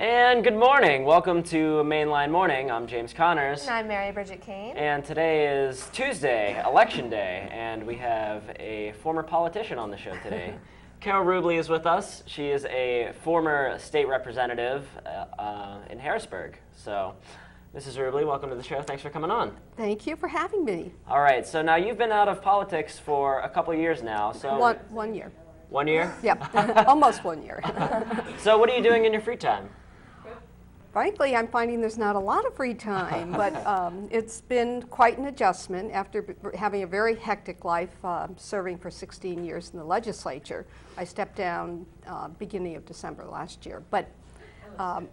And good morning. Welcome to Mainline Morning. I'm James Connors. And I'm Mary Bridget Kane. And today is Tuesday, Election Day, and we have a former politician on the show today. Carole Rubley is with us. She is a former state representative in Harrisburg. So, Mrs. Rubley, welcome to the show. Thanks for coming on. Thank you for having me. All right, so now you've been out of politics for a couple years now. So One year. 1 year? Yep, almost 1 year. So what are you doing in your free time? Frankly, I'm finding there's not a lot of free time, but it's been quite an adjustment after having a very hectic life, serving for 16 years in the legislature. I stepped down beginning of December last year, but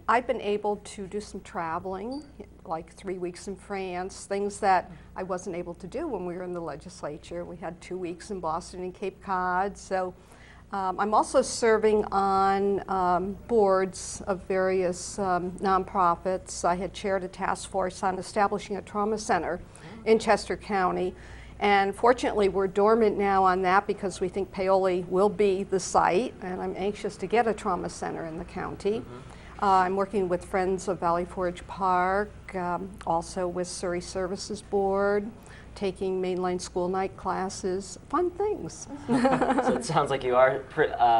I've been able to do some traveling, like 3 weeks in France, things that I wasn't able to do when we were in the legislature. We had 2 weeks in Boston and Cape Cod, so I'm also serving on boards of various nonprofits. I had chaired a task force on establishing a trauma center in Chester County, and fortunately we're dormant now on that because we think Paoli will be the site, and I'm anxious to get a trauma center in the county. I'm working with Friends of Valley Forge Park, also with Surrey Services Board, taking mainline school night classes, fun things. So it sounds like you are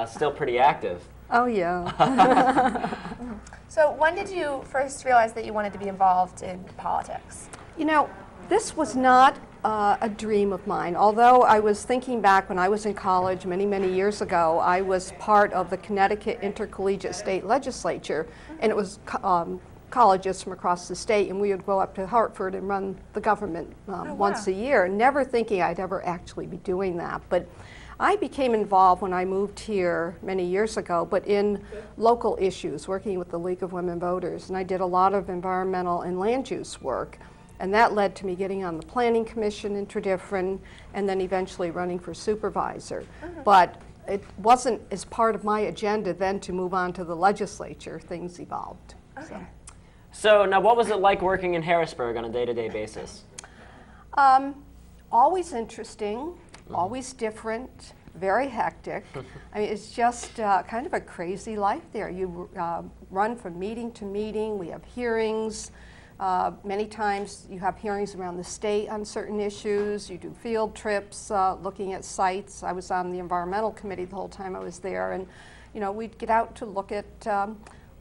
still pretty active. Oh, yeah. So when did you first realize that you wanted to be involved in politics? You know, this was not a dream of mine. Although I was thinking back when I was in college many, many years ago, I was part of the Connecticut Intercollegiate State Legislature, and it was colleges from across the state, and we would go up to Hartford and run the government once a year, never thinking I'd ever actually be doing that. But I became involved when I moved here many years ago, but in local issues, working with the League of Women Voters, and I did a lot of environmental and land use work, and that led to me getting on the Planning Commission in Tredyffrin, and then eventually running for supervisor. But it wasn't as part of my agenda then to move on to the legislature. Things evolved. Okay. So now what was it like working in Harrisburg on a day-to-day basis? Always interesting, always different, very hectic. I mean, it's just kind of a crazy life there. You run from meeting to meeting. We have hearings. Many times you have hearings around the state on certain issues. You do field trips looking at sites. I was on the environmental committee the whole time I was there, and we'd get out to look at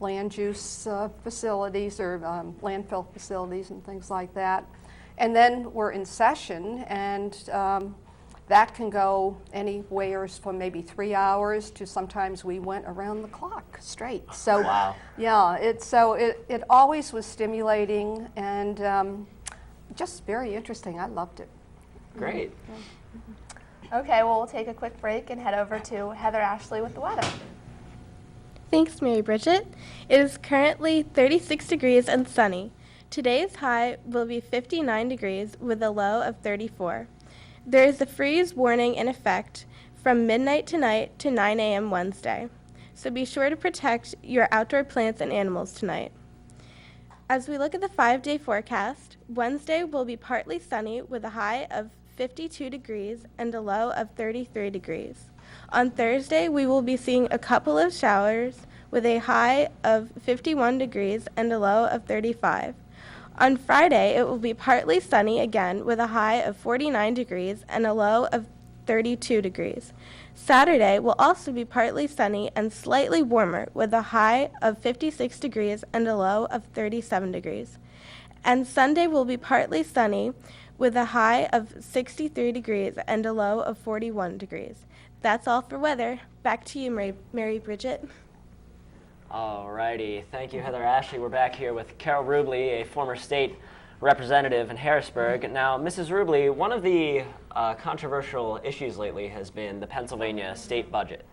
land use facilities or landfill facilities and things like that. And then we're in session, and that can go anywhere from maybe 3 hours to sometimes we went around the clock straight. So wow. Yeah, it always was stimulating and just very interesting. I loved it. Great. Okay, well, we'll take a quick break and head over to Heather Ashley with the weather. Thanks, Mary Bridget. It is currently 36 degrees and sunny. Today's high will be 59 degrees with a low of 34. There is a freeze warning in effect from midnight tonight to 9 a.m. Wednesday, so be sure to protect your outdoor plants and animals tonight. As we look at the 5-day forecast, Wednesday will be partly sunny with a high of 52 degrees and a low of 33 degrees. On Thursday, we will be seeing a couple of showers with a high of 51 degrees and a low of 35. On Friday, it will be partly sunny again with a high of 49 degrees and a low of 32 degrees. Saturday will also be partly sunny and slightly warmer with a high of 56 degrees and a low of 37 degrees. And Sunday will be partly sunny with a high of 63 degrees and a low of 41 degrees. That's all for weather. Back to you, Mary Bridget. All righty. Thank you, Heather Ashley. We're back here with Carole Rubley, a former state representative in Harrisburg. Now, Mrs. Rubley, one of the controversial issues lately has been the Pennsylvania state budget.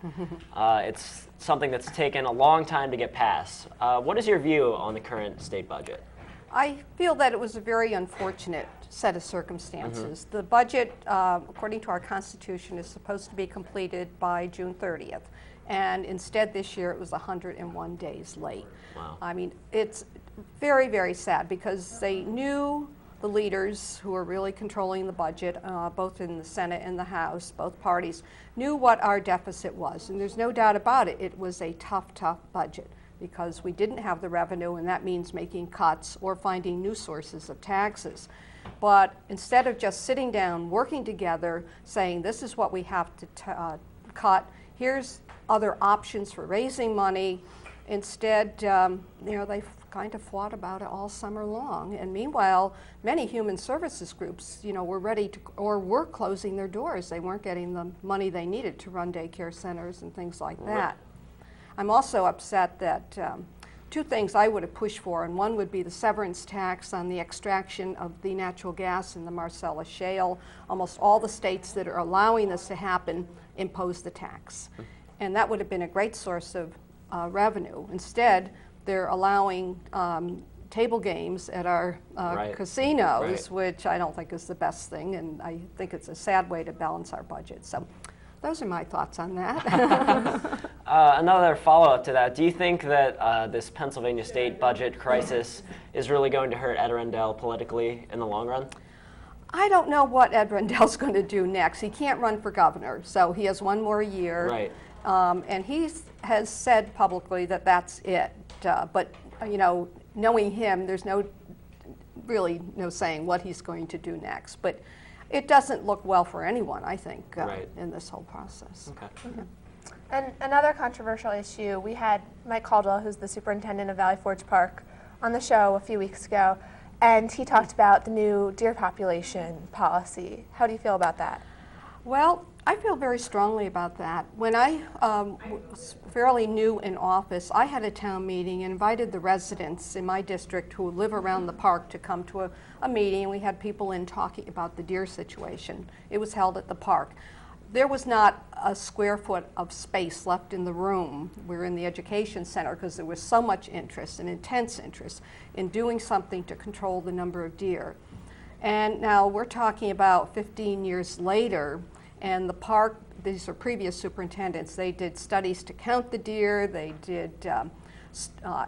It's something that's taken a long time to get passed. What is your view on the current state budget? I feel that it was a very unfortunate set of circumstances. The budget, according to our Constitution, is supposed to be completed by June 30th. And instead this year it was 101 days late. Wow. I mean, it's very, very sad because they knew, the leaders who are really controlling the budget, both in the Senate and the House, both parties, knew what our deficit was. And there's no doubt about it, it was a tough, tough budget. because we didn't have the revenue, and that means making cuts or finding new sources of taxes. But instead of just sitting down, working together, saying this is what we have to cut, here's other options for raising money, instead, they kind of fought about it all summer long. And meanwhile, many human services groups, were ready to, or were closing their doors. They weren't getting the money they needed to run daycare centers and things like that. I'm also upset that two things I would have pushed for, and one would be the severance tax on the extraction of the natural gas in the Marcellus Shale. Almost all the states that are allowing this to happen impose the tax. And that would have been a great source of revenue. Instead, they're allowing table games at our casinos, which I don't think is the best thing, and I think it's a sad way to balance our budget. So those are my thoughts on that. Another follow-up to that, do you think that this Pennsylvania state budget crisis is really going to hurt Ed Rendell politically in the long run? I don't know what Ed Rendell's going to do next. He can't run for governor, so he has one more year. Right. And he has said publicly that that's it. But knowing him, there's really no saying what he's going to do next. But it doesn't look well for anyone, I think, in this whole process. Okay. Mm-hmm. And another controversial issue, we had Mike Caldwell, who's the superintendent of Valley Forge Park, on the show a few weeks ago, and he talked about the new deer population policy. How do you feel about that? Well, I feel very strongly about that. When I was fairly new in office, I had a town meeting and invited the residents in my district who live around the park to come to a meeting, and we had people in talking about the deer situation. It was held at the park. There was not a square foot of space left in the room. We're in the education center because there was so much interest and intense interest in doing something to control the number of deer. And now we're talking about 15 years later, and the park, these are previous superintendents, they did studies to count the deer, they did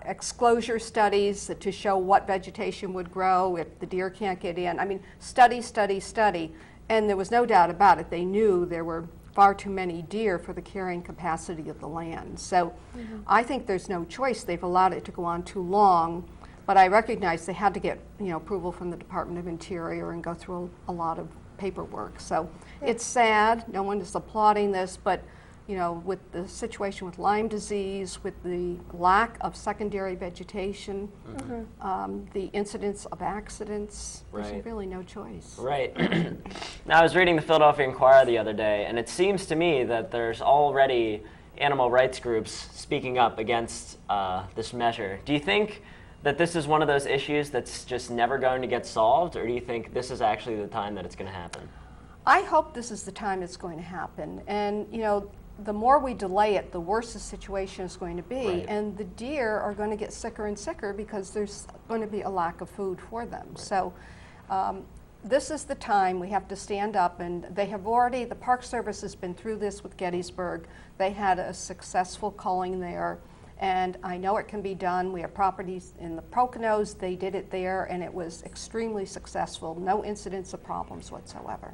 exclosure studies to show what vegetation would grow if the deer can't get in. I mean, study, and there was no doubt about it. They knew there were far too many deer for the carrying capacity of the land. So I think there's no choice. They've allowed it to go on too long, but I recognize they had to get approval from the Department of Interior and go through a lot of paperwork. So it's sad. No one is applauding this, but with the situation with Lyme disease, with the lack of secondary vegetation, the incidence of accidents, there's really no choice. Right. Now, I was reading the Philadelphia Inquirer the other day, and it seems to me that there's already animal rights groups speaking up against this measure. Do you think that this is one of those issues that's just never going to get solved, or do you think this is actually the time that it's going to happen? I hope this is the time it's going to happen. And, the more we delay it, the worse the situation is going to be. And the deer are going to get sicker and sicker because there's going to be a lack of food for them. So this is the time we have to stand up, and they have already, the Park Service has been through this with Gettysburg. They had a successful culling there, and I know it can be done. We have properties in the Poconos, they did it there, and it was extremely successful. No incidents of problems whatsoever.